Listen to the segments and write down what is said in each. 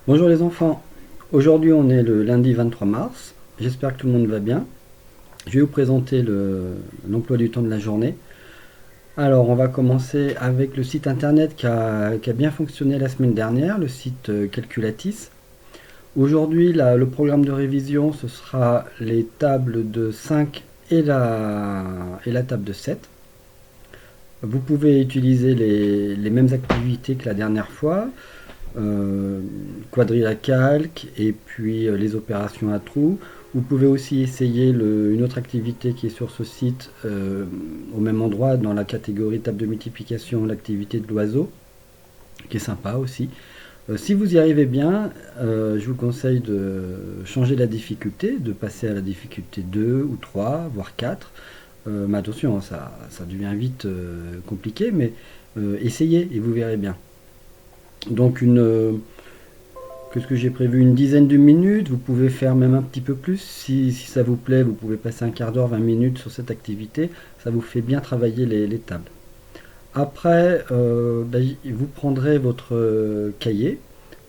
Bonjour les enfants, aujourd'hui on est le lundi 23 mars, j'espère que tout le monde va bien. Je vais vous présenter l'emploi du temps de la journée. Alors on va commencer avec le site internet qui a bien fonctionné la semaine dernière, le site Calculatis. Aujourd'hui le programme de révision ce sera les tables de 5 et la table de 7. Vous pouvez utiliser les mêmes activités que la dernière fois, euh, quadrilatérale et puis les opérations à trous. Vous pouvez aussi essayer une autre activité qui est sur ce site au même endroit dans la catégorie table de multiplication, l'activité de l'oiseau, qui est sympa aussi. Si vous y arrivez bien, je vous conseille de changer la difficulté, de passer à la difficulté 2 ou 3, voire 4. Mais attention, hein, ça devient vite compliqué, mais essayez et vous verrez bien. Donc qu'est-ce que j'ai prévu? Une dizaine de minutes, vous pouvez faire même un petit peu plus. Si ça vous plaît, vous pouvez passer un quart d'heure, 20 minutes sur cette activité. Ça vous fait bien travailler les tables. Après, vous prendrez votre cahier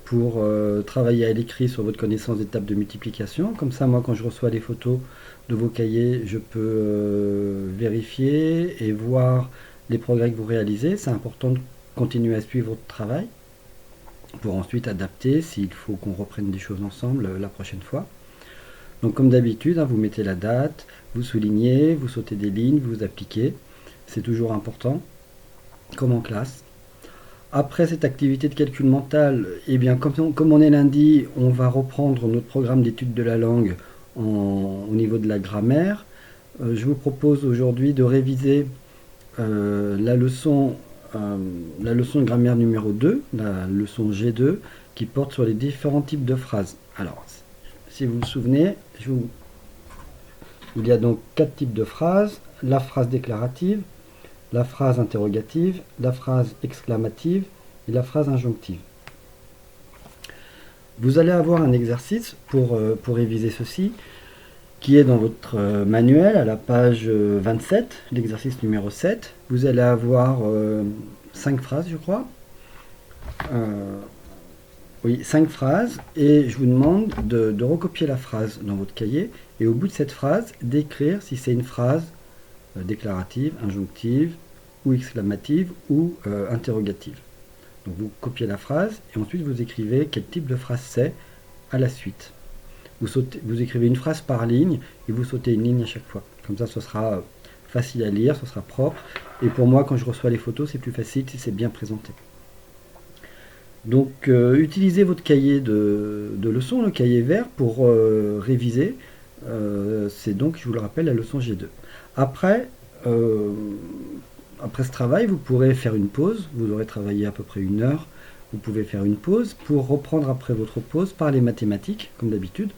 pour travailler à l'écrit sur votre connaissance des tables de multiplication. Comme ça, moi, quand je reçois les photos de vos cahiers, je peux vérifier et voir les progrès que vous réalisez. C'est important de continuer à suivre votre travail pour ensuite adapter s'il faut qu'on reprenne des choses ensemble la prochaine fois. Donc comme d'habitude, hein, vous mettez la date, vous soulignez, vous sautez des lignes, vous appliquez. C'est toujours important, comme en classe. Après cette activité de calcul mental, eh bien, comme on est lundi, on va reprendre notre programme d'études de la langue au niveau de la grammaire. Je vous propose aujourd'hui de réviser la leçon de grammaire numéro 2, la leçon G2, qui porte sur les différents types de phrases. Alors, si vous vous souvenez, il y a donc 4 types de phrases. La phrase déclarative, la phrase interrogative, la phrase exclamative et la phrase injonctive. Vous allez avoir un exercice pour réviser ceci, qui est dans votre manuel à la page 27, l'exercice numéro 7. Vous allez avoir 5 phrases, je crois. Euh, oui, 5 phrases, et je vous demande de recopier la phrase dans votre cahier, et au bout de cette phrase, d'écrire si c'est une phrase déclarative, injonctive, ou exclamative, ou interrogative. Donc vous copiez la phrase, et ensuite vous écrivez quel type de phrase c'est à la suite. Vous écrivez une phrase par ligne, et vous sautez une ligne à chaque fois. Comme ça, ce sera facile à lire, ce sera propre, et pour moi, quand je reçois les photos, c'est plus facile si c'est bien présenté. Donc utilisez votre cahier de leçons, le cahier vert, pour réviser. C'est donc, je vous le rappelle, la leçon G2. Après, euh, après ce travail, vous pourrez faire une pause. Vous aurez travaillé à peu près 1 heure. Vous pouvez faire une pause pour reprendre après votre pause par les mathématiques, comme d'habitude.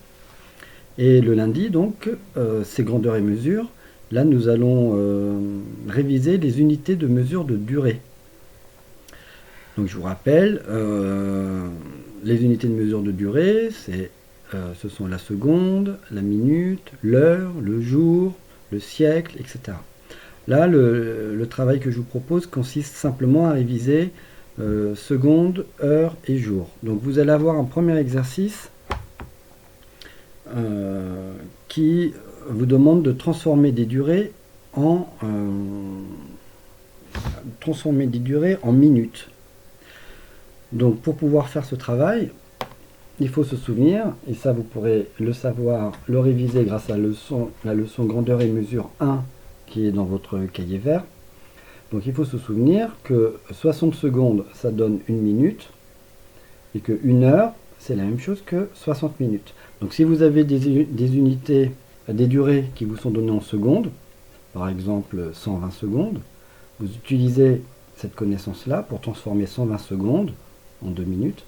Et le lundi, donc, c'est grandeur et mesure. Là, nous allons réviser les unités de mesure de durée. Donc je vous rappelle, les unités de mesure de durée, ce sont la seconde, la minute, l'heure, le jour, le siècle, etc. Là, le travail que je vous propose consiste simplement à réviser seconde, heure et jour. Donc vous allez avoir un premier exercice qui vous demande de transformer des durées en minutes. Donc pour pouvoir faire ce travail, il faut se souvenir, et ça vous pourrez le savoir, le réviser grâce à la leçon grandeur et mesure 1 qui est dans votre cahier vert. Donc il faut se souvenir que 60 secondes ça donne 1 minute, et que 1 heure c'est la même chose que 60 minutes. Donc si vous avez des unités, des durées qui vous sont données en secondes, par exemple 120 secondes, vous utilisez cette connaissance-là pour transformer 120 secondes en 2 minutes.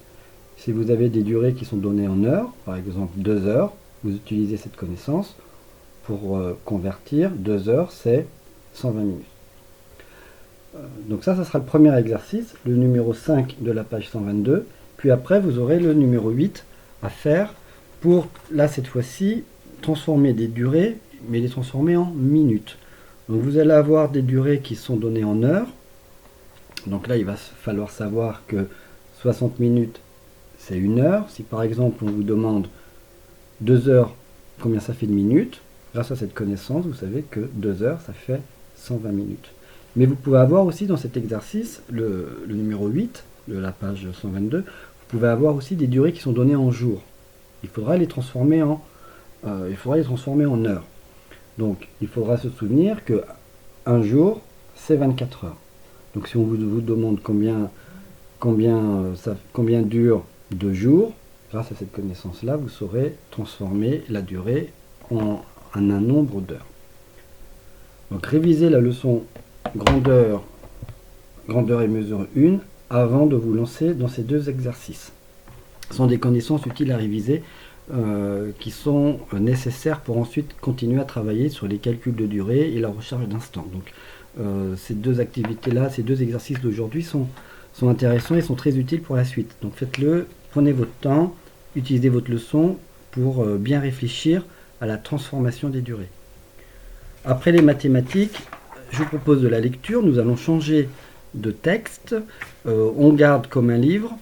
Si vous avez des durées qui sont données en heures, par exemple 2 heures, vous utilisez cette connaissance pour convertir. 2 heures, c'est 120 minutes. Donc ça sera le premier exercice, le numéro 5 de la page 122. Puis après, vous aurez le numéro 8 à faire pour, là, cette fois-ci, transformer des durées, mais les transformer en minutes. Donc vous allez avoir des durées qui sont données en heures. Donc là, il va falloir savoir que 60 minutes, c'est 1 heure. Si par exemple on vous demande 2 heures, combien ça fait de minutes, grâce à cette connaissance, vous savez que 2 heures, ça fait 120 minutes. Mais vous pouvez avoir aussi dans cet exercice, le numéro 8 de la page 122, vous pouvez avoir aussi des durées qui sont données en jours. Il faudra les transformer en heures. Donc il faudra se souvenir que un jour, c'est 24 heures. Donc si on vous demande combien dure 2 jours, grâce à cette connaissance-là, vous saurez transformer la durée en un nombre d'heures. Donc révisez la leçon grandeur et mesure 1 avant de vous lancer dans ces deux exercices. Ce sont des connaissances utiles à réviser qui sont nécessaires pour ensuite continuer à travailler sur les calculs de durée et la recharge d'instant. Donc ces deux activités-là, ces deux exercices d'aujourd'hui sont intéressants et sont très utiles pour la suite. Donc faites-le, prenez votre temps, utilisez votre leçon pour bien réfléchir à la transformation des durées. Après les mathématiques, je vous propose de la lecture. Nous allons changer de texte. On garde comme un livre,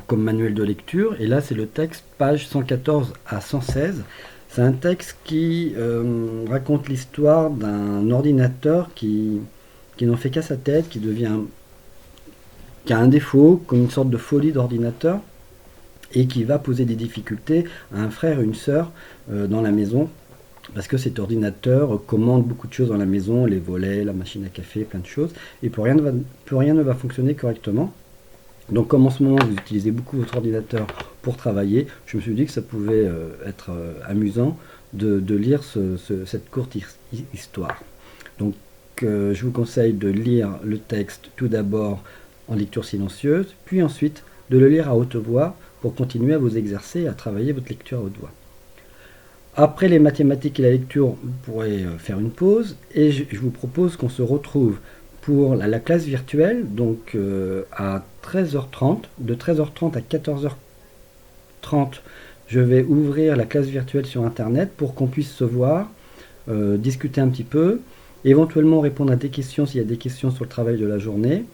comme manuel de lecture. Et là, c'est le texte, page 114 à 116. C'est un texte qui raconte l'histoire d'un ordinateur qui n'en fait qu'à sa tête, qui a un défaut, comme une sorte de folie d'ordinateur, et qui va poser des difficultés à un frère et une sœur dans la maison, parce que cet ordinateur commande beaucoup de choses dans la maison, les volets, la machine à café, plein de choses, et plus rien ne va fonctionner correctement. Donc comme en ce moment vous utilisez beaucoup votre ordinateur pour travailler, je me suis dit que ça pouvait être amusant de lire cette courte histoire. Donc je vous conseille de lire le texte tout d'abord en lecture silencieuse, puis ensuite de le lire à haute voix pour continuer à vous exercer à travailler votre lecture à haute voix. Après les mathématiques et la lecture, vous pourrez faire une pause et je vous propose qu'on se retrouve pour la classe virtuelle, donc à 13h30, de 13h30 à 14h30, je vais ouvrir la classe virtuelle sur internet pour qu'on puisse se voir, discuter un petit peu, éventuellement répondre à des questions s'il y a des questions sur le travail de la journée,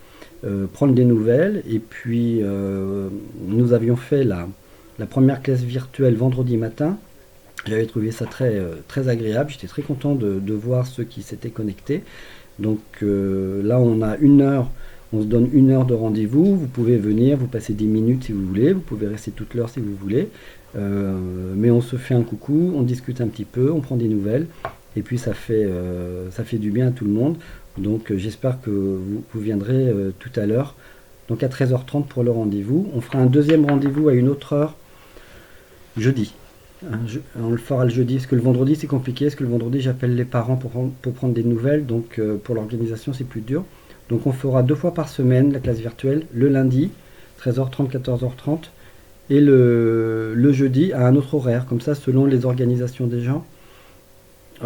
prendre des nouvelles, et puis nous avions fait la première classe virtuelle vendredi matin. J'avais trouvé ça très agréable, j'étais très content de voir ceux qui s'étaient connectés. Donc là on a 1 heure, on se donne 1 heure de rendez-vous, vous pouvez venir, vous passez 10 minutes si vous voulez, vous pouvez rester toute l'heure si vous voulez, mais on se fait un coucou, on discute un petit peu, on prend des nouvelles, et puis ça fait du bien à tout le monde. Donc j'espère que vous viendrez tout à l'heure, donc à 13h30 pour le rendez-vous. On fera un deuxième rendez-vous à une autre heure, jeudi. On le fera le jeudi, parce que le vendredi c'est compliqué, parce que le vendredi j'appelle les parents pour prendre des nouvelles, donc pour l'organisation c'est plus dur. Donc on fera 2 fois par semaine la classe virtuelle, le lundi 13h30, 14h30, et le jeudi à un autre horaire, comme ça selon les organisations des gens.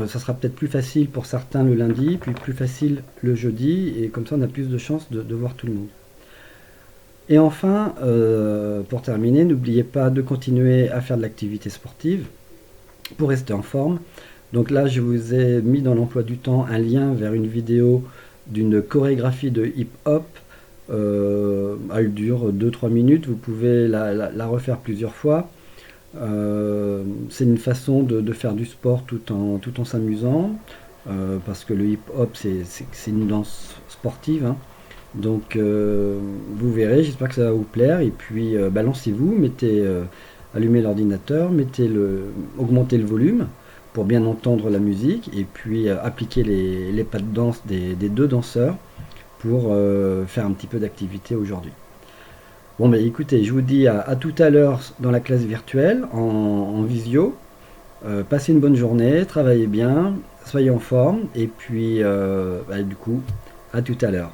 Ça sera peut-être plus facile pour certains le lundi, puis plus facile le jeudi, et comme ça on a plus de chances de voir tout le monde. Et enfin, pour terminer, n'oubliez pas de continuer à faire de l'activité sportive pour rester en forme. Donc là, je vous ai mis dans l'emploi du temps un lien vers une vidéo d'une chorégraphie de hip-hop. Elle dure 2-3 minutes, vous pouvez la refaire plusieurs fois. C'est une façon de faire du sport tout en s'amusant, parce que le hip-hop, c'est une danse sportive, hein. Donc vous verrez, j'espère que ça va vous plaire, et puis lancez-vous, allumez l'ordinateur, augmentez le volume pour bien entendre la musique, et puis appliquez les pas de danse des 2 danseurs pour faire un petit peu d'activité aujourd'hui. Bon écoutez, je vous dis à tout à l'heure dans la classe virtuelle, en visio. Passez une bonne journée, travaillez bien, soyez en forme, et puis du coup, à tout à l'heure.